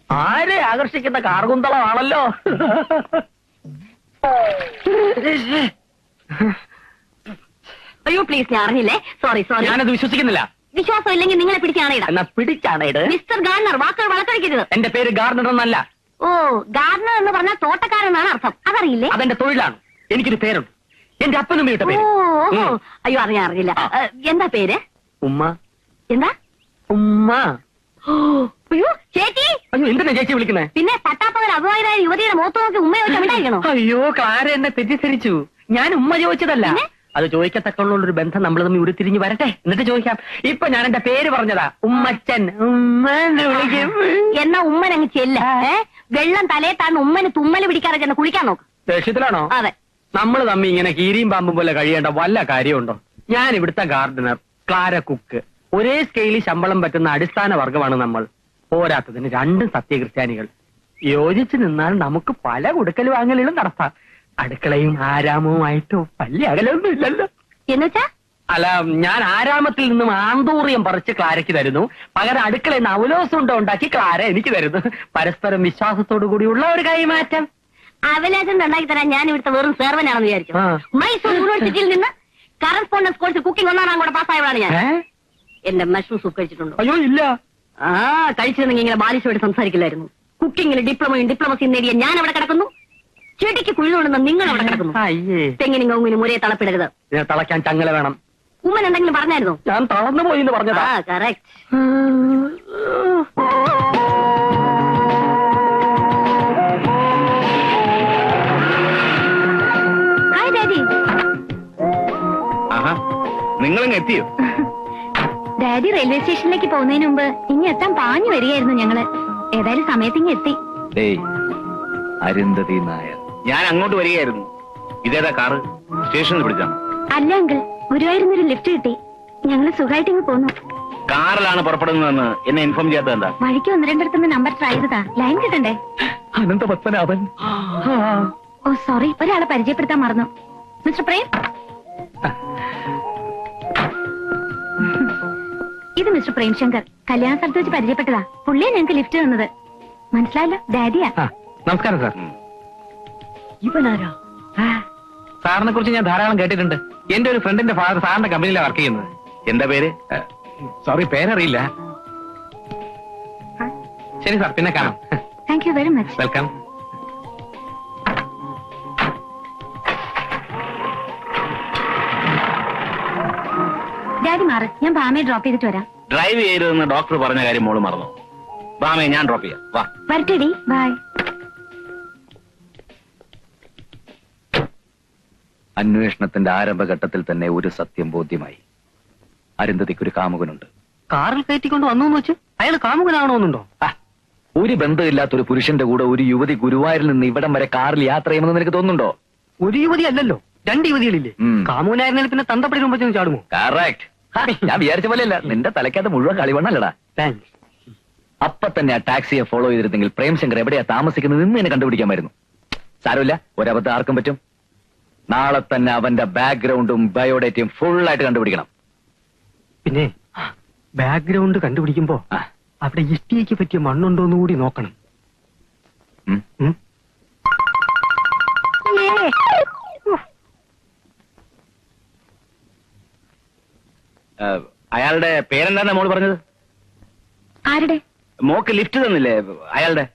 ആരെ ആകർഷിക്കുന്ന കാർകുന്തളമാണല്ലോ. അയ്യോ പ്ലീസ്, ഞാൻ അറിഞ്ഞില്ലേ. Sorry sorry. ഞാനത് വിശ്വസിക്കുന്നില്ല. വിശ്വാസം ഇല്ലെങ്കിൽ നിങ്ങളെ പിടിച്ചാണേടാ. എന്നാ പിടിച്ചാണേട്. മിസ്റ്റർ ഗാർണർ, വാക്കുകൾ വളർത്തടിക്കരുത്. എന്റെ പേര് ഗാർഡനർ എന്നല്ല. ഓ, ഗാർഡനർ എന്ന് പറഞ്ഞാൽ തോട്ടക്കാരെന്നാണ് അർത്ഥം. അതറിയില്ലേ? അതെന്റെ തൊഴിലാണ്. എനിക്കൊരു പേരുണ്ട്. എന്റെ അപ്പനും ഇട്ട പേര്. അയ്യോ അറിഞ്ഞില്ല. എന്താ പേര്? ഉമ്മ. എന്താ ഉമ്മ? അയ്യോ ചേച്ചി. അയ്യോ എന്തിനാ ചേച്ചി വിളിക്കുന്നേ? പിന്നെ പട്ടാപ്പകൽ അപവാദരായ യുവതിയുടെ മുഖത്ത് നോക്കി ഉമ്മ ചോദിച്ചാണോ? അയ്യോ ക്ലാര എന്നെ തെറ്റിദ്ധരിച്ചു. ഞാൻ ഉമ്മ ചോദിച്ചതല്ല. അത് ചോദിക്കത്തക്കുള്ളൊരു ബന്ധം നമ്മൾ തമ്മിൽ ഉരുത്തിരിഞ്ഞ് വരട്ടെ, എന്നിട്ട് ചോദിക്കാം. ഇപ്പൊ ഞാൻ എന്റെ പേര് പറഞ്ഞതാ, ഉമ്മച്ചൻ. ഉമ്മന്ന് വിളിക്കും. എന്നാ ഉമ്മൻ അങ്ങ് ചെല്ല. വെള്ളം തലയെ താന്ന് ഉമ്മന് തുമ്മല് പിടിക്കാതെ ചെന്ന് കുളിക്കാൻ നോക്ക്. ദേഷ്യത്തിലാണോ? അതെ. നമ്മൾ തമ്മി ഇങ്ങനെ കീരിയും പാമ്പും പോലെ കഴിയേണ്ട വല്ല കാര്യമുണ്ടോ? ഞാൻ ഇവിടുത്തെ ഗാർഡനർ, ക്ലാര കുക്ക്. ഒരേ സ്കെയിലിൽ ശമ്പളം പറ്റുന്ന അടിസ്ഥാന വർഗമാണ് നമ്മൾ. പോരാത്തതിന് രണ്ടും സത്യക്രിസ്ത്യാനികൾ. യോജിച്ചു നിന്നാൽ നമുക്ക് പല കൊടുക്കൽ വാങ്ങലുകളും നടത്താം. അടുക്കളയും ആരാമവുമായിട്ട് വലിയ അകലൊന്നും ഇല്ലല്ലോ. എന്നുവെച്ചാ? അല്ല, ഞാൻ ആരാമത്തിൽ നിന്നും ആന്തൂറിയം പറിച്ച് ക്ലാരയ്ക്ക് തരുന്നു. പകരം അടുക്കളയിൽ നിന്ന് അവലോസുണ്ടോ ഉണ്ടാക്കി ക്ലാര എനിക്ക് തരുന്നു. പരസ്പരം വിശ്വാസത്തോടു കൂടിയുള്ള ഒരു കൈമാറ്റം. അവലോസുണ്ട ഉണ്ടാക്കി തരാൻ ഞാൻ ഇവിടുത്തെ വെറും സെർവനാണെന്ന് വിചാരിച്ചു. മൈസൂർ യൂണിവേഴ്സിറ്റിയിൽ നിന്ന് കറസ്പോണ്ടൻസ് കോഴ്സ് കുക്കിംഗ് 1-ാം കൂടെ പാസ്സായവരാണ് ഞാൻ. എന്റെ മഷ്റൂം സൂപ്പ് കഴിച്ചിട്ടുണ്ടോ? അയ്യോ ഇല്ല. കഴിച്ചിരുന്നെങ്കിൽ ഇങ്ങനെ ബാലിശോട് സംസാരിക്കില്ലായിരുന്നു. കുക്കിങ്ങിൽ ഡിപ്ലോമസിയും നേടിയ ഞാൻ അവിടെ കിടക്കുന്നു. ചെടിക്ക് കുഴിതുകൊണ്ടെന്ന് നിങ്ങൾ അവിടെ കിടക്കുന്നു. തെങ്ങിനും കവുങ്ങിനും ഒരേ തളപ്പിടരുത്. തളയ്ക്കാൻ ചങ്ങല വേണം. ഉമ്മൻ എന്തെങ്കിലും പറഞ്ഞായിരുന്നോ? ഞാൻ തളർന്നു പോയി എന്ന് പറഞ്ഞതാ. കറക്റ്റ്. Hi daddy. നിങ്ങളിങ്ങ് എത്തിയോ? ഡാഡി റെയിൽവേ സ്റ്റേഷനിലേക്ക് പോകുന്നതിന് മുമ്പ് ഇനി എത്താൻ പാഞ്ഞു വരികയായിരുന്നു ഞങ്ങള്. ഏതായാലും സമയത്തിങ്ങ് എത്തി. അരുന്ധതി നായർ, ഞാൻ അങ്ങോട്ട് വരികയായിരുന്നു. ഇതേതാ കാറ്? സ്റ്റേഷനിൽ പിടിച്ചാണ്? അല്ല അങ്കിൾ, ഗുരുവായൂരിന്നൊരു ലിഫ്റ്റ് കിട്ടി. ഞങ്ങള് സുഖമായിട്ടിങ്ങ് പോന്നു. കാറിലാണ് പുറപ്പെടുന്നതെന്ന് എന്നെ ഇൻഫോം ചെയ്യാത്തത് എന്താ? വഴിക്ക് 1-2 നമ്പർ ട്രൈ ചെയ്തതാ, ലൈൻ കിട്ടണ്ടേ? അനന്തപത്മനാഭൻ. ഓ സോറി, ഒരാളെ പരിചയപ്പെടുത്താൻ മറന്നു. മിസ്റ്റർ പ്രേം, ഇത് മിസ്റ്റർ പ്രേംശങ്കർ. കല്യാണ സ്ഥലത്ത് വെച്ച് പരിചയപ്പെട്ടതാ. പുള്ളിയെ ഞങ്ങൾക്ക് ലിഫ്റ്റ് തന്നത്. മനസ്സിലായല്ലോ, ഡാഡിയാ. നമസ്കാരം സാർ. ഇവനാരാ? സാറിനെ കുറിച്ച് ഞാൻ ധാരാളം കേട്ടിട്ടുണ്ട്. എന്റെ ഒരു ഫ്രണ്ടിന്റെ ഫാദർ സാറിന്റെ കമ്പനിയിലാണ് വർക്ക് ചെയ്യുന്നത്. എന്താ പേര്? സോറി, പേരറിയില്ല. ശരി സാർ, പിന്നെ കാണാം. Thank you very much. Welcome. Daddy മാറ്, ഞാൻ ഭാമയെ ഡ്രോപ്പ് ചെയ്തിട്ട് വരാം. ഡ്രൈവ് ചെയ്യരുതെന്ന് ഡോക്ടർ പറഞ്ഞ കാര്യം മോള് മറന്നു. ഭാമയെ ഞാൻ ഡ്രോപ്പ് ചെയ്യാം. വാ. വരട്ടെടി, ബൈ. അന്വേഷണത്തിന്റെ ആരംഭഘട്ടത്തിൽ തന്നെ ഒരു സത്യം ബോധ്യമായി. അരുന്ധതിക്കൊരു കാമുകനുണ്ട്. കാറിൽ കയറ്റിക്കൊണ്ട് വന്നു വെച്ച് അയാൾ കാമുകനാണോന്നുണ്ടോ? ഒരു ബന്ധമില്ലാത്തൊരു പുരുഷന്റെ കൂടെ ഒരു യുവതി ഗുരുവായൂരിൽ നിന്ന് ഇവിടം വരെ കാറിൽ യാത്ര ചെയ്യുമെന്ന് നിനക്ക് തോന്നുന്നുണ്ടോ? ഒരു യുവതി അല്ലല്ലോ, 2 യുവതികളില്ലേ? കാമുകനായിരുന്നാൽ പിന്നെ തന്തപ്പടി മുമ്പ് ചാടുമോ? കറക്റ്റ്. ഞാൻ വിചാരിച്ച പോലെയല്ല, നിന്റെ തലയ്ക്കകത്ത് മുഴുവൻ കളിവണ്ണല്ലടാ. അപ്പൊ തന്നെ ആ ടാക്സിയെ ഫോളോ ചെയ്തിരുന്നെങ്കിൽ പ്രേംശങ്കർ എവിടെയാ താമസിക്കുന്നത് എന്ന് എന്നെ കണ്ടുപിടിക്കാമായിരുന്നു. സാരമില്ല, ഒരബദ്ധം ആർക്കും പറ്റും. നാളെ തന്നെ അവന്റെ ബാക്ക്ഗ്രൗണ്ടും ബയോഡേറ്റയും ഫുള്ളായിട്ട് കണ്ടുപിടിക്കണം. പിന്നെ ബാക്ക്ഗ്രൗണ്ട് കണ്ടുപിടിക്കുമ്പോ അവിടെ ഇഷ്ടിക്ക് പറ്റിയ മണ്ണുണ്ടോന്ന് കൂടി നോക്കണം. അയാളുടെ പേരെന്താ മോള് പറഞ്ഞത്? ആരുടെ? മോക്ക് ലിഫ്റ്റ് തന്നില്ലേ അയാളുടെ?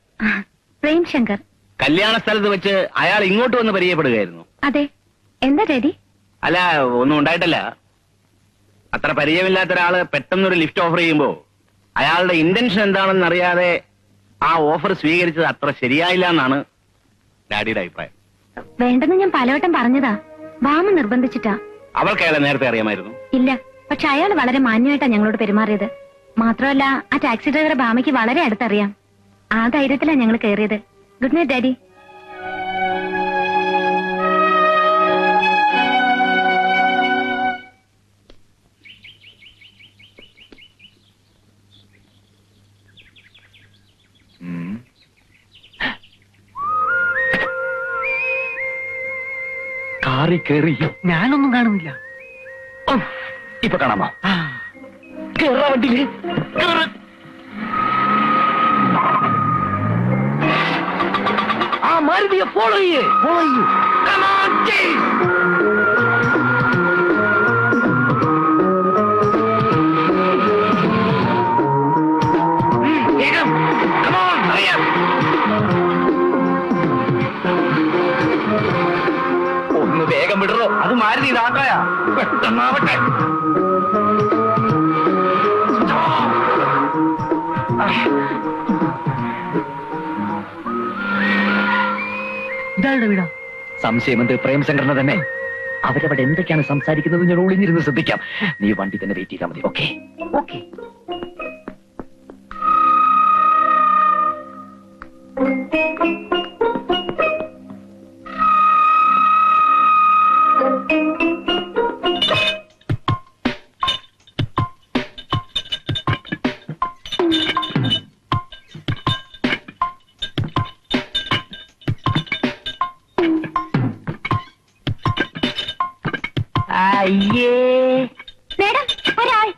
പ്രേംശങ്കർ. കല്യാണ സ്ഥലത്ത് വെച്ച് അയാൾ ഇങ്ങോട്ട് വന്ന് പരിചയപ്പെടുകയായിരുന്നു. അതെ. എന്താ ഡാഡി? അല്ല, ഒന്നും ഉണ്ടായിട്ടല്ല. അത്ര പരിചയമില്ലാത്ത ഒരാള് പെട്ടെന്നൊരു ലിഫ്റ്റ് ഓഫർ ചെയ്യുമ്പോ അയാളുടെ ഇന്റൻഷൻ എന്താണെന്ന് അറിയാതെ ആ ഓഫർ സ്വീകരിച്ചത് അത്ര ശരിയായില്ല എന്നാണ് ഡാഡിയുടെ അഭിപ്രായം. വേണ്ടെന്ന് ഞാൻ പലവട്ടം പറഞ്ഞതാ. ഭാമ നിർബന്ധിച്ചിട്ടാ. അവൾക്ക് അയാളെ നേരത്തെ അറിയാമായിരുന്നു? ഇല്ല, പക്ഷെ അയാൾ വളരെ മാന്യമായിട്ടാ ഞങ്ങളോട് പെരുമാറിയത്. മാത്രമല്ല, ആ ടാക്സി ഡ്രൈവറെ ഭാമയ്ക്ക് വളരെ അടുത്തറിയാം. ആ ധൈര്യത്തിലാ ഞങ്ങൾ കയറിയത്. Good night daddy. കാറി കയറി ഞാനൊന്നും കാണുന്നില്ല. ഇപ്പൊ കാണാമോ? കേറാ വണ്ടിയില്. മാരുതിയെ ഫോളോ ചെയ്യേ. Come on, chase. വേഗം. Come on, hurry up. ഒന്ന് വേഗം വിടറോ. അത് മാരുതി ഇതാക്കായാ. പെട്ടെന്നാവട്ടെ. ഇതാരുടെ വീടാ? സംശയമെന്ത്? പ്രേംശങ്കറിനെ തന്നെ. അവരവിടെ എന്തൊക്കെയാണ് സംസാരിക്കുന്നത് ഞാൻ ഒളിഞ്ഞിരുന്ന് ശ്രദ്ധിക്കാം. നീ വണ്ടി തന്നെ വെയിറ്റ് ചെയ്താൽ മതി. Okay okay. അയ്യേ മേഡം, ഒരാൾ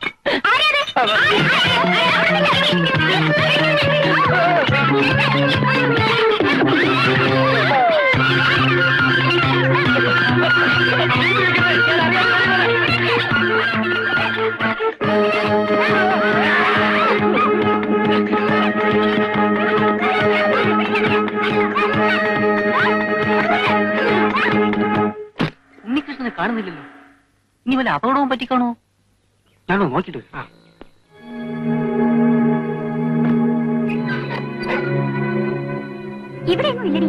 ഉണ്ണികൃഷ്ണനെ കാണുന്നില്ലല്ലോ. ഇനി വല്ല അപകടവും പറ്റിക്കാണോ? ഞാനോ നോക്കിട്ട് വരും. ഇവിടെയൊന്നും ഇല്ലടി.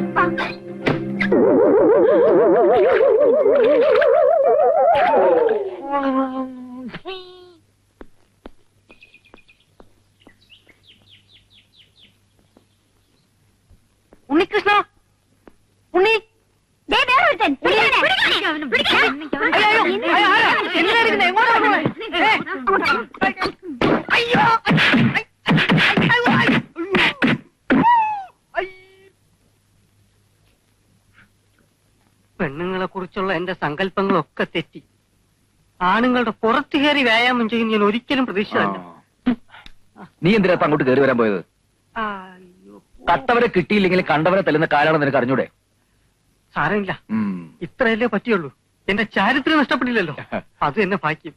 ഉണ്ണികൃഷ്ണ, ഉണ്ണി, പെണ്ണുങ്ങളെ കുറിച്ചുള്ള എന്റെ സങ്കല്പങ്ങളൊക്കെ തെറ്റി. ആണുങ്ങളുടെ പുറത്തു കയറി വ്യായാമം ചെയ്യും ഞാൻ ഒരിക്കലും പ്രതീക്ഷിച്ചതല്ല. നീ എന്തിനാ അങ്ങോട്ട് കയറി വരാൻ പോയത്? കട്ടവരെ കിട്ടിയില്ലെങ്കിൽ കണ്ടവരെ തല്ലുന്ന കാലാണെന്ന് നിനക്ക് അറിഞ്ഞൂടെ? സാരമില്ല, ഇത്രയല്ലേ പറ്റിയുള്ളൂ. എന്റെ ചാരിത്രം നഷ്ടപ്പെട്ടില്ലല്ലോ, അത് എന്നെ ഭാഗ്യം.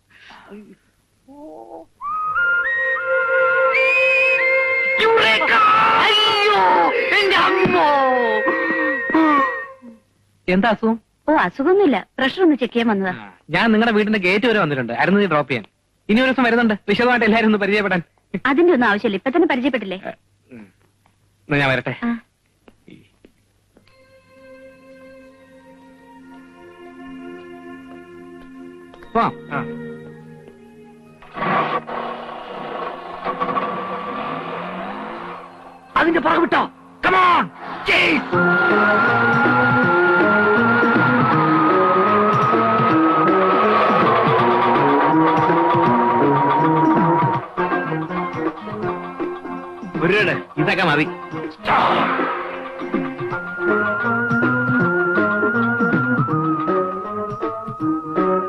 എന്താ അസുഖം? ഓ, അസുഖമൊന്നുമില്ല. പ്രഷർ ഒന്ന് ചെക്ക് ചെയ്യാൻ വന്നതാ. ഞാൻ നിങ്ങളുടെ വീടിന്റെ ഗേറ്റ് വരെ വന്നിട്ടുണ്ട്. അരുന്ന് ഡ്രോപ്പ് ചെയ്യാൻ. ഇനി ഒരു ദിവസം വരുന്നുണ്ട്, വിശദമായിട്ട് എല്ലാവരും ഒന്ന് പരിചയപ്പെടാൻ. അതിന്റെ ഒന്നും ആവശ്യമില്ല, ഇപ്പൊ തന്നെ പരിചയപ്പെട്ടില്ലേ. എന്നാ ഞാൻ വരട്ടെ. അതിന്റെ പുറകെ വിട്ടോ. Come on, chase. ഇതൊക്കെ മതി.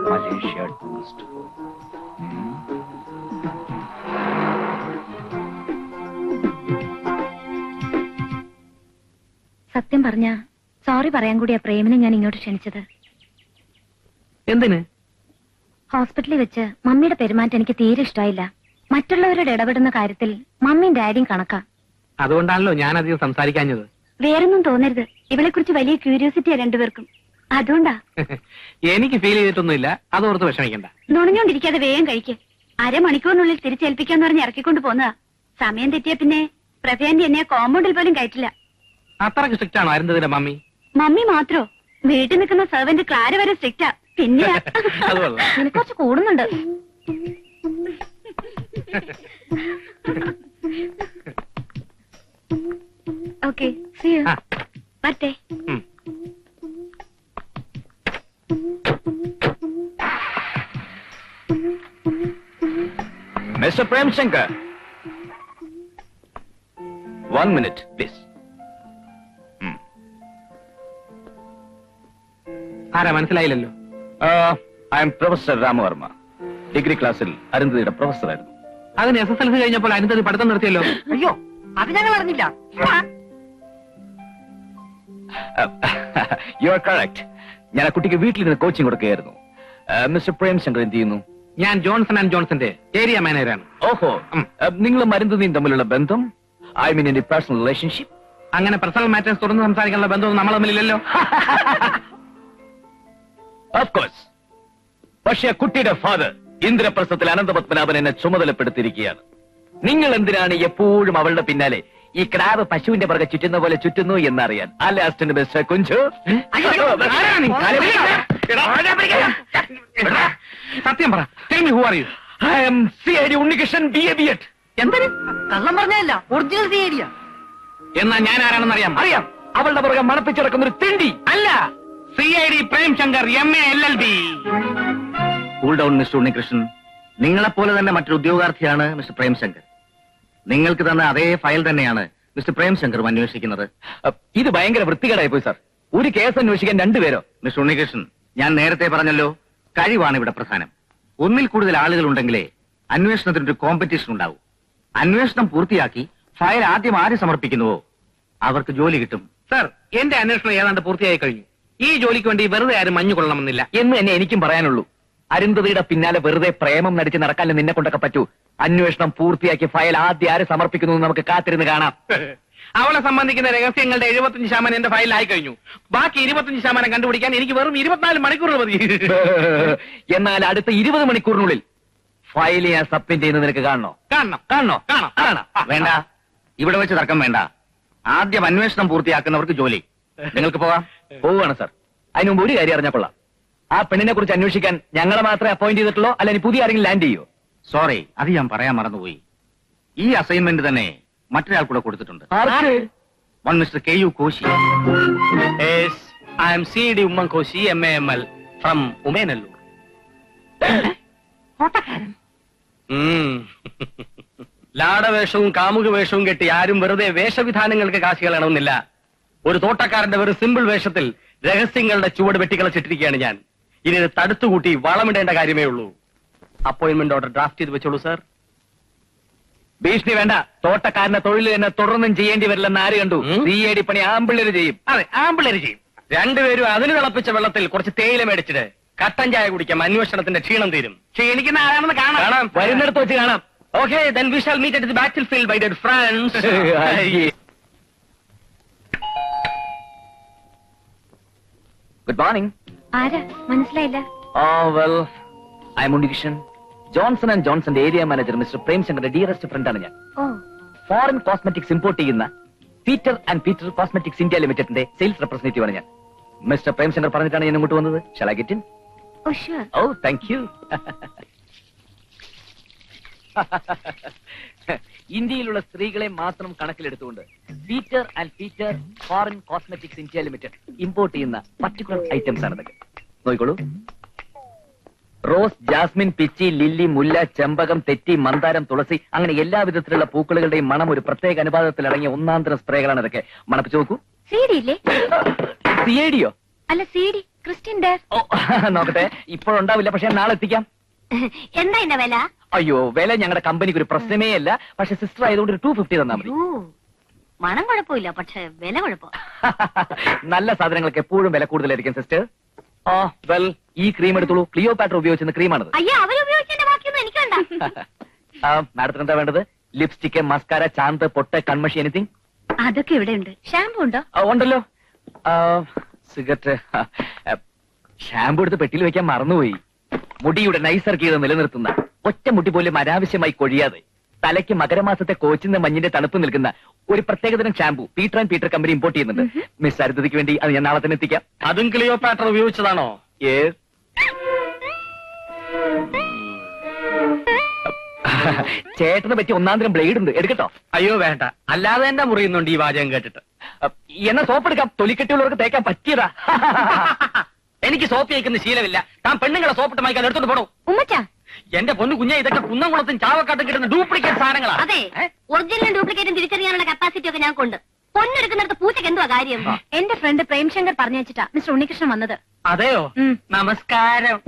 Malaysia tourist. സത്യം പറഞ്ഞ സോറി പറയാൻ കൂടിയാ പ്രേമിനെ ഞാൻ ഇങ്ങോട്ട് ക്ഷണിച്ചത്. എന്തിന്? ഹോസ്പിറ്റലിൽ വെച്ച് മമ്മിയുടെ പെരുമാറ്റം എനിക്ക് തീരെ ഇഷ്ടമായില്ല. മറ്റുള്ളവരോട് ഇടപെടുന്ന കാര്യത്തിൽ മമ്മിയും ഡാഡിയും കണക്കാ. അതുകൊണ്ടാണല്ലോ ഞാൻ അധികം സംസാരിക്കാഞ്ഞത്. വേറൊന്നും തോന്നരുത്, ഇവളെ കുറിച്ച് വലിയ ക്യൂരിയോസിറ്റിയാ രണ്ടുപേർക്കും. അതുകൊണ്ടാ. എനിക്ക് ഫീൽ ചെയ്തിട്ടൊന്നുമില്ല, അതോർത്ത് വിഷമിക്കണ്ട. നുണഞ്ഞോണ്ടിരിക്കാതെ വേഗം കഴിക്ക്. അരമണിക്കൂറിനുള്ളിൽ തിരിച്ചേൽപ്പിക്കാന്ന് പറഞ്ഞ് ഇറക്കിക്കൊണ്ട് പോന്നതാ. സമയം തെറ്റിയ പിന്നെ പ്രഭയാന്റി എന്നെ കോമ്പൗണ്ടിൽ പോലും കയറ്റില്ല. അത്രക്ക് സ്ട്രിക്റ്റ് ആണോ അരുന്നതിന്റെ മമ്മി? മമ്മി മാത്രോ? വീട്ടിൽ നിൽക്കുന്ന സെർവന്റ് ക്ലാര വരെ സ്ട്രിക്റ്റാ. പിന്നെ നിനക്ക് കുറച്ച് കൂടുന്നുണ്ട്. ഓക്കെ, വരട്ടെ. Mr. Premshankar, 1 minute, please. ആരാ മനസ്സിലായില്ലല്ലോ? I am Professor Ramavarma. Degree ക്ലാസ്സിൽ അരുന്ധതിയുടെ പ്രൊഫസറായിരുന്നു. അതിന് SSLC കഴിഞ്ഞപ്പോൾ അരുന്ധതി പഠിത്തം നിർത്തിയല്ലോ. അയ്യോ, അത് ഞങ്ങൾ അറിഞ്ഞില്ല. You are correct. ഞാൻ ആ കുട്ടിക്ക് വീട്ടിൽ നിന്ന് കോച്ചിങ് കൊടുക്കുകയായിരുന്നു. മിസ്റ്റർ പ്രേംശങ്കർ എന്ത് ചെയ്യുന്നു? ഞാൻ ജോൺസൺ ആൻഡ് ജോൺസന്റെ ഏരിയ മാനേജറാണ്. ഓഹോ, നിങ്ങളും മരുന്നുതീയും തമ്മിലുള്ള ബന്ധം, ഐ മീൻ എന്റെ പേഴ്സണൽ റിലേഷൻഷിപ്പ്? അങ്ങനെ പേഴ്സണൽ മാറ്റേഴ്സ് തുറന്ന് സംസാരിക്കാനുള്ള ബന്ധമൊന്നും നമ്മൾ തമ്മിലില്ലല്ലോ. Of course. പക്ഷേ ആ കുട്ടിയുടെ ഫാദർ ഇന്ദ്രപ്രസ്ഥത്തിൽ അനന്തപത്മനാഭൻ എന്നെ ചുമതലപ്പെടുത്തിയിരിക്കുകയാണ്. നിങ്ങൾ എന്തിനാണ് എപ്പോഴും അവളുടെ പിന്നാലെ ഈ ക്രാബ് പശുവിന്റെ പുറകെ ചുറ്റുന്ന പോലെ ചുറ്റുന്നു എന്നറിയാൻ. അല്ലെ അസിസ്റ്റന്റ് മിസ്റ്റർ കുഞ്ചു? സത്യം പറ. Tell me who are you? I am CID Unnikrishnan BA. എന്തിന് കള്ളം പറഞ്ഞല്ല, ഒറിജിനൽ തീയടിയാ. എന്നാ ഞാൻ ആരാണെന്ന് അറിയാം. അറിയാം. അവളുടെ പുറകെ മണപ്പിച്ചിടക്കുന്ന ഒരു തിണ്ടി. അല്ല, CID Premshankar MA LLB. Cool down mister Unnikrishnan. നിങ്ങളെപ്പോലെ തന്നെ മറ്റൊരു ഉദ്യോഗാർത്ഥിയാണ് മിസ്റ്റർ പ്രേംശങ്കർ. നിങ്ങൾക്ക് തന്ന അതേ ഫയൽ തന്നെയാണ് മിസ്റ്റർ പ്രേംശങ്കറും അന്വേഷിക്കുന്നത്. ഇത് ഭയങ്കര വൃത്തികേടായി പോയി സാർ. ഒരു കേസ് അന്വേഷിക്കാൻ രണ്ടുപേരോ? മിസ്റ്റർ ഉണ്ണികൃഷ്ണൻ, ഞാൻ നേരത്തെ പറഞ്ഞല്ലോ, കഴിവാണ് ഇവിടെ പ്രധാനം. ഒന്നിൽ കൂടുതൽ ആളുകൾ ഉണ്ടെങ്കിലേ അന്വേഷണത്തിനൊരു കോമ്പറ്റീഷൻ ഉണ്ടാവും. അന്വേഷണം പൂർത്തിയാക്കി ഫയൽ ആദ്യം ആര് സമർപ്പിക്കുന്നുവോ അവർക്ക് ജോലി കിട്ടും. സാർ, എന്റെ അന്വേഷണം ഏതാണ്ട് പൂർത്തിയായി കഴിഞ്ഞു. ഈ ജോലിക്ക് വേണ്ടി വെറുതെ ആരും മഞ്ഞു കൊള്ളണമെന്നില്ല എന്ന് തന്നെ എനിക്കും പറയാനുള്ളൂ. അരുന്ധതിയുടെ പിന്നാലെ വെറുതെ പ്രേമം നടിച്ച് നടക്കാനും നിന്നെ കൊണ്ടൊക്കെ പറ്റൂ. അന്വേഷണം പൂർത്തിയാക്കി ഫയൽ ആദ്യം ആര് സംർപ്പിക്കുന്നു നമുക്ക് കാത്തിരുന്ന് കാണാം. അവളെ സംബന്ധിക്കുന്ന രഹസ്യങ്ങളുടെ 75% എന്റെ ഫയലിലായി കഴിഞ്ഞു. ബാക്കി 25% കണ്ടുപിടിക്കാൻ എനിക്ക് വെറും 24 മണിക്കൂർ മതി. എന്നാൽ അടുത്ത 20 മണിക്കൂറിനുള്ളിൽ ഫയൽ ഞാൻ സബ്മിറ്റ് ചെയ്യുന്നത് നിനക്ക് കാണണോ? കാണണം. കാണണോ? കാണാം. വേണ്ട, ഇവിടെ വെച്ച് തർക്കം വേണ്ട. ആദ്യം അന്വേഷണം പൂർത്തിയാക്കുന്നവർക്ക് ജോലി. നിങ്ങൾക്ക് പോകാം. പോവുകയാണ് സാർ. അതിന് മുമ്പ് ഒരു കാര്യം അറിഞ്ഞാൽ കൊള്ളാം. ആ പെണ്ണിനെ കുറിച്ച് അന്വേഷിക്കാൻ ഞങ്ങളെ മാത്രമേ അപ്പോയിന്റ് ചെയ്തിട്ടുള്ളൂ, അല്ല ഇനി പുതിയ ആരെങ്കിലും ലാൻഡ് ചെയ്യോ? സോറി, അത് ഞാൻ പറയാൻ മറന്നുപോയി. ഈ അസൈൻമെന്റ് തന്നെ മറ്റൊരാൾ കൂടെ കൊടുത്തിട്ടുണ്ട്. One mister KU Koshy. Yes, I am CD Oommen Koshy MAML from Umayanalloor. ലാടവേഷവും കാമുക വേഷവും കെട്ടി ആരും വെറുതെ വേഷവിധാനങ്ങൾക്ക് കാശ് കളയണമെന്നില്ല. ഒരു തോട്ടക്കാരന്റെ വെറും സിമ്പിൾ വേഷത്തിൽ രഹസ്യങ്ങളുടെ ചുവട് വെട്ടിക്കളച്ചിട്ടിരിക്കുകയാണ് ഞാൻ. ഇനി ഇത് തടുത്തുകൂട്ടി വളമിടേണ്ട കാര്യമേ ഉള്ളൂ. അപ്പോയിന്റ്മെന്റ് ഓർഡർ ഡ്രാഫ്റ്റ് ചെയ്ത് വെച്ചോളൂ സാർ. ഭീഷണി വേണ്ട. തോട്ടക്കാരന്റെ തൊഴിൽ തന്നെ തുടർന്നും ചെയ്യേണ്ടി വരില്ലെന്ന് ആര് കണ്ടു? CID പണി ആമ്പിള്ളേര് ചെയ്യും. അതെ, ആമ്പിള്ളേര് ചെയ്യും. രണ്ടുപേരും അതിന് തിളപ്പിച്ച വെള്ളത്തിൽ കുറച്ച് തേയില മേടിച്ചിട്ട് കട്ടൻ ചായ കുടിക്കാം. അന്വേഷണത്തിന്റെ ക്ഷീണം തീരും. ക്ഷീണിക്കുന്ന ആരാണെന്ന് കാണാം. വരുന്നിടത്ത് വെച്ച് കാണാം. Okay, then we shall meet at the battlefield, my dear friends. Good morning. ആരാ മനസ്സിലായില്ല? Well, I am Unnikrishnan. Johnson and ജോൺസന്റെ ഏരിയ മാനേജർ മിസ്റ്റർ പ്രേംശങ്കറിന്റെ ഡിയറസ്റ്റ് ഫ്രണ്ടാണ് ഞാൻ. ഓ, ഫോറിൻ കോസ്മെറ്റിക്സ് ഇമ്പോർട്ട് ചെയ്യുന്ന Peter and Peter cosmetics India ലിമിറ്റഡിന്റെ sales representative ആണ് ഞാൻ. മിസ്റ്റർ പ്രേംശങ്കർ പറഞ്ഞിട്ടാണ് ഞാൻ ഇങ്ങോട്ട് വന്നത്. Shall I get in? Oh sure. Oh, thank you. ഇന്ത്യയിലുള്ള സ്ത്രീകളെ മാത്രം കണക്കിലെടുത്തുകൊണ്ട് Peter and Peter foreign cosmetics India limited import ചെയ്യുന്ന പർട്ടിക്കുലർ ഐറ്റംസ് ആണ് ഇതൊക്കെ. നോക്കിക്കോളൂ. റോസ്, ജാസ്മിൻ, പിച്ചി, ലില്ലി, മുല്ല, ചെമ്പകം, തെറ്റി, മന്ദാരം, തുളസി, അങ്ങനെ എല്ലാ വിധത്തിലുള്ള പൂക്കളുടെയും മണം ഒരു പ്രത്യേക അനുപാതത്തിൽ അടങ്ങിയ ഒന്നാന്തരം സ്പ്രേകളാണ് ഇതൊക്കെ. മണപ്പിച്ചു നോക്കൂ. CD ഇല്ലേ? CID യോ? അല്ല, CD ക്രിസ്ത്യൻ ഡയർ. ഓ, നോക്കട്ടെ. ഇപ്പോഴുണ്ടാവില്ല, പക്ഷെ നാളെ എത്തിക്കാം. എന്താ എന്റെ വില? അയ്യോ, വില ഞങ്ങളുടെ കമ്പനിക്ക് ഒരു പ്രശ്നമേ അല്ല. പക്ഷെ സിസ്റ്റർ ആയതുകൊണ്ട് ഒരു 250 തന്നാ മതി. മണം കുഴപ്പമില്ല, പക്ഷെ വില കുഴപ്പം. നല്ല സാധനങ്ങൾക്ക് എപ്പോഴും വില കൂടുതലായിരിക്കും സിസ്റ്റർ. വെൽ, ഈ ക്രീം എടുത്തോളൂ. ക്ലിയോപാട്ര ഉപയോഗിച്ചിരുന്ന ക്രീമാണത്. അയ്യോ, അവരുപയോഗിച്ചതിന്റെ ബാക്കിയൊന്നും എനിക്ക് വേണ്ട. മാഡത്തിന് എന്താ വേണ്ടത്? ലിപ്സ്റ്റിക്, മസ്കാര, ചാന്ത്, പൊട്ട്, കൺമഷി, എനിത്തിങ്? അതൊക്കെ ഇവിടെ ഉണ്ട്. ഷാമ്പു ഉണ്ടോ? ഉണ്ടല്ലോ. സിഗരറ്റ്, ഷാമ്പു എടുത്ത് പെട്ടിയിൽ വെക്കാൻ മറന്നുപോയി. മുടിയുടെ നൈസർഗീത നിലനിർത്തുന്ന, ഒറ്റ മുടി പോലും അനാവശ്യമായി കൊഴിയാതെ തലയ്ക്ക് മകരമാസത്തെ കോച്ചിന്റെ മഞ്ഞിന്റെ തണുപ്പ് നിൽക്കുന്ന ഒരു പ്രത്യേകതരം shampoo Peter and Peter company import ചെയ്യുന്നുണ്ട്. മിസ് അരുതയ്ക്ക് വേണ്ടി അത് ഞാൻ നാളെ തന്നെ എത്തിക്കാം. അതും ക്ലിയോപാട്ര ഉപയോഗിച്ചതാണോ? Yes. ചേട്ടനെ പറ്റി ഒന്നാന്തരം ബ്ലേഡ് ഉണ്ട്, എടുക്കട്ടോ? അയ്യോ വേണ്ട, അല്ലാതെ എന്റെ മുറിയുന്നുണ്ട് ഈ വാചകം കേട്ടിട്ട്. എന്നാ സോപ്പ് എടുക്കാം. തൊലിക്കെട്ടിയുള്ളവർക്ക് തേക്കാൻ പറ്റിയതാ. എനിക്ക് സോപ്പ് കഴിക്കുന്ന ശീലമില്ല. താൻ പെണ്ണുങ്ങളെ സോപ്പിട്ട് മയക്കാൻ എടുത്തോണ്ട് പോണോ? ഉമ്മച്ചാ, എന്റെ പൊന്നു കുഞ്ഞെ, ഇതൊക്കെ കുന്നംകുളത്തും ചാവക്കാട്ടും കിട്ടുന്ന ഡ്യൂപ്ലിക്കേറ്റ് സാധനങ്ങളാ. അതെ, ഒറിജിനലും ഡ്യൂപ്ലിക്കേറ്റും തിരിച്ചറിയാനുള്ള കപ്പാസിറ്റി ഒക്കെ ഞാൻ കൊണ്ട്. പൊന്നെടുക്കുന്നിടത്ത് പൂച്ചക്ക് എന്തുവാ കാര്യം? എന്റെ ഫ്രണ്ട് പ്രേംശങ്കർ പറഞ്ഞു വെച്ചിട്ടാ മിസ്റ്റർ ഉണ്ണികൃഷ്ണൻ വന്നത്. അതെയോ? നമസ്കാരം.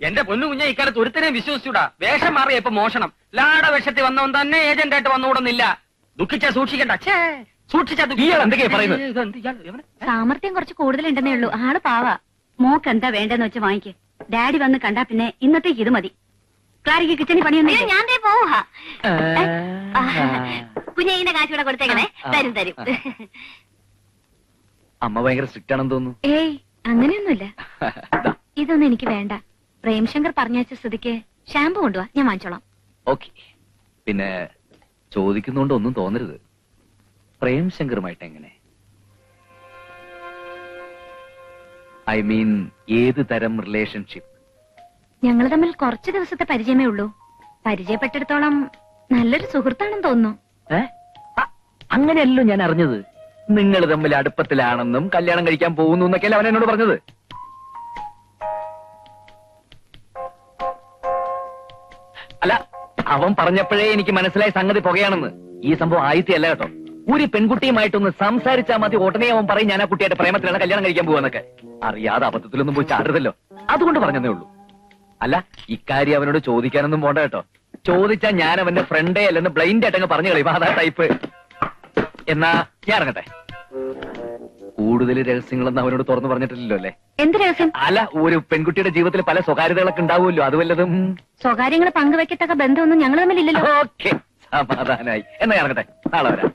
എന്റെ പൊന്നു കുഞ്ഞെ, ഇക്കാലത്ത് ഒരുത്തനെയും വിശ്വസിച്ചൂടാ. വേഷം മാറിയ ഇപ്പൊ മോഷണം. ലാടവേഷത്തിൽ വന്നവൻ തന്നെ ഏജന്റായിട്ട് വന്നുകൂടുന്നില്ല. ദുഃഖിച്ചാ സൂക്ഷിക്കണ്ട. ഛേ, സൂക്ഷിച്ചാ ഇയാൾ എന്തൊക്കെയാ പറയുന്നത്? സാമർത്ഥ്യം കുറച്ച് കൂടുതലുണ്ടെന്നേ ഉള്ളൂ. ആള് പാവാ. മോക്ക് എന്താ വേണ്ടെന്ന് വെച്ച് വാങ്ങിക്ക്. ഡാഡി വന്ന് കണ്ടാ പിന്നെ ഇന്നത്തേക്ക് ഇത് മതി. ക്ലാരിക്ക് കിച്ചണി പണിയൊന്നും ഞാൻ പോവാ. കുഞ്ഞിന്റെ കാശ് ഇവിടെ കൊടുത്തേക്കണേ. തരും തരും. അമ്മ ഭയങ്കര സ്ട്രിക്റ്റ് ആണെന്ന് തോന്നുന്നു. ഏയ് അങ്ങനെയൊന്നുമില്ല. ദാ, ഇതൊന്നും എനിക്ക് വേണ്ട. പ്രേംശങ്കർ പറഞ്ഞയച്ച സ്ഥിതിക്ക് ഷാമ്പു കൊണ്ടുവാ, ഞാൻ വാങ്ങിച്ചോളാം. ഓക്കെ. പിന്നെ ചോദിക്കുന്നോണ്ട് ഒന്നും തോന്നരുത്. പ്രേംശങ്കറുമായിട്ട് എങ്ങനെ? ഐ മീൻ ഏത് തരം റിലേഷൻഷിപ്പ്? ഞങ്ങൾ തമ്മിൽ കുറച്ച് ദിവസത്തെ പരിചയമേ ഉള്ളൂ. പരിചയപ്പെട്ടിടത്തോളം നല്ലൊരു സുഹൃത്താണെന്ന് തോന്നുന്നു. അങ്ങനെയല്ലോ ഞാൻ അറിഞ്ഞത്. നിങ്ങൾ തമ്മിൽ അടുപ്പത്തിലാണെന്നും കല്യാണം കഴിക്കാൻ പോകുന്നു എന്നൊക്കെയല്ലേ അവൻ എന്നോട് പറഞ്ഞത്. അല്ല, അവൻ പറഞ്ഞപ്പോഴേ എനിക്ക് മനസ്സിലായ സംഗതി പുകയാണെന്ന്. ഈ സംഭവം ആയിത്തല്ല കേട്ടോ. ഒരു പെൺകുട്ടിയുമായിട്ടൊന്ന് സംസാരിച്ചാൽ മതി, ഉടനെ അവൻ പറയും ഞാൻ ആ കുട്ടിയായിട്ട് പ്രേമത്തിലാണ് കല്യാണം കഴിക്കാൻ പോവാന്നൊക്കെ. അറിയാതെ അബദ്ധത്തിലൊന്നും പോയി ചാടരുതല്ലോ, അതുകൊണ്ട് പറഞ്ഞതേ ഉള്ളൂ. അല്ല, ഇക്കാര്യം അവനോട് ചോദിക്കാനൊന്നും പോണ്ട കേട്ടോ. ചോദിച്ചാൽ ഞാൻ അവന്റെ ഫ്രണ്ടേ അല്ലെന്ന് ബ്ലൈൻഡ് ആയിട്ടങ്ങ് പറഞ്ഞു കളയും. അതാ ടൈപ്പ്. എന്നാ ഞാൻ ഇറങ്ങട്ടെ. കൂടുതൽ രഹസ്യങ്ങളൊന്നും അവനോട് തുറന്നു പറഞ്ഞിട്ടില്ലല്ലോ അല്ലേ? എന്ത് രഹസ്യം? അല്ല, ഒരു പെൺകുട്ടിയുടെ ജീവിതത്തിൽ പല സ്വകാര്യതകളൊക്കെ ഉണ്ടാവുമല്ലോ, അത് വല്ലതും? സ്വകാര്യങ്ങൾ പങ്കുവെക്കത്തക്ക ബന്ധമൊന്നും ഞങ്ങൾ തമ്മിലില്ലല്ലോ. ഓക്കെ, സമാധാനായി. എന്നാ ഇറങ്ങട്ടെ, നാളെ വരാം.